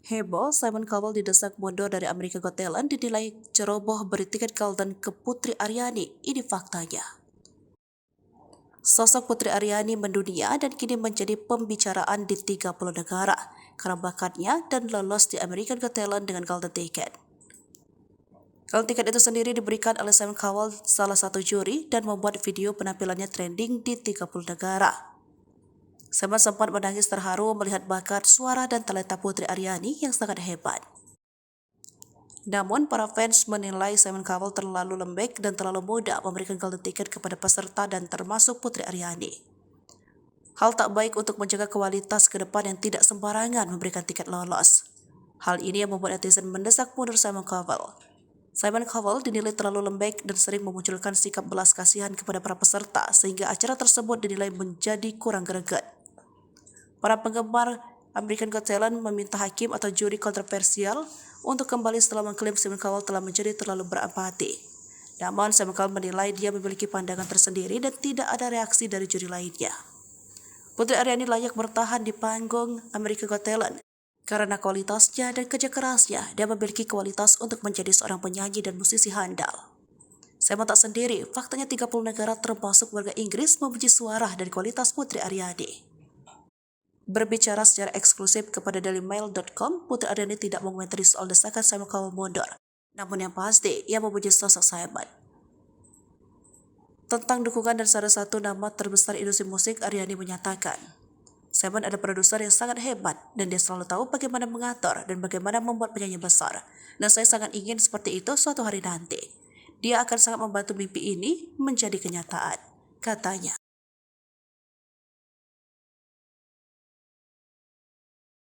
Heboh, Simon Cowell didesak mundur dari American Got Talent dinilai ceroboh beri tiket Golden ke Putri Aryani. Ini faktanya. Sosok Putri Aryani mendunia dan kini menjadi pembicaraan di 30 negara karena bakatnya dan lolos di American Got Talent dengan Golden Ticket. Golden Ticket itu sendiri diberikan oleh Simon Cowell, salah satu juri, dan membuat video penampilannya trending di 30 negara. Simon sempat menangis terharu melihat bakat suara dan talenta Putri Aryani yang sangat hebat. Namun, para fans menilai Simon Cowell terlalu lembek dan terlalu mudah memberikan Golden Ticket kepada peserta dan termasuk Putri Aryani. Hal tak baik untuk menjaga kualitas ke depan yang tidak sembarangan memberikan tiket lolos. Hal ini yang membuat netizen mendesak mundur Simon Cowell. Simon Cowell dinilai terlalu lembek dan sering memunculkan sikap belas kasihan kepada para peserta sehingga acara tersebut dinilai menjadi kurang greget. Para penggemar American Got Talent meminta hakim atau juri kontroversial untuk kembali setelah mengklaim Simon Cowell telah menjadi terlalu berempati. Namun, Simon Cowell menilai dia memiliki pandangan tersendiri dan tidak ada reaksi dari juri lainnya. Putri Aryani layak bertahan di panggung American Got Talent karena kualitasnya dan kerja kerasnya. Dia memiliki kualitas untuk menjadi seorang penyanyi dan musisi handal. Simon tak sendiri, faktanya 30 negara termasuk warga Inggris memuji suara dan kualitas Putri Aryani. Berbicara secara eksklusif kepada dailymail.com, Putri Aryani tidak mengomentari soal desakan Simon Cowell mundur. Namun yang pasti, ia memuji sosok Simon. Tentang dukungan dan salah satu nama terbesar industri musik, Aryani menyatakan, Simon ada produser yang sangat hebat dan dia selalu tahu bagaimana mengatur dan bagaimana membuat penyanyi besar. Dan saya sangat ingin seperti itu suatu hari nanti. Dia akan sangat membantu mimpi ini menjadi kenyataan, katanya.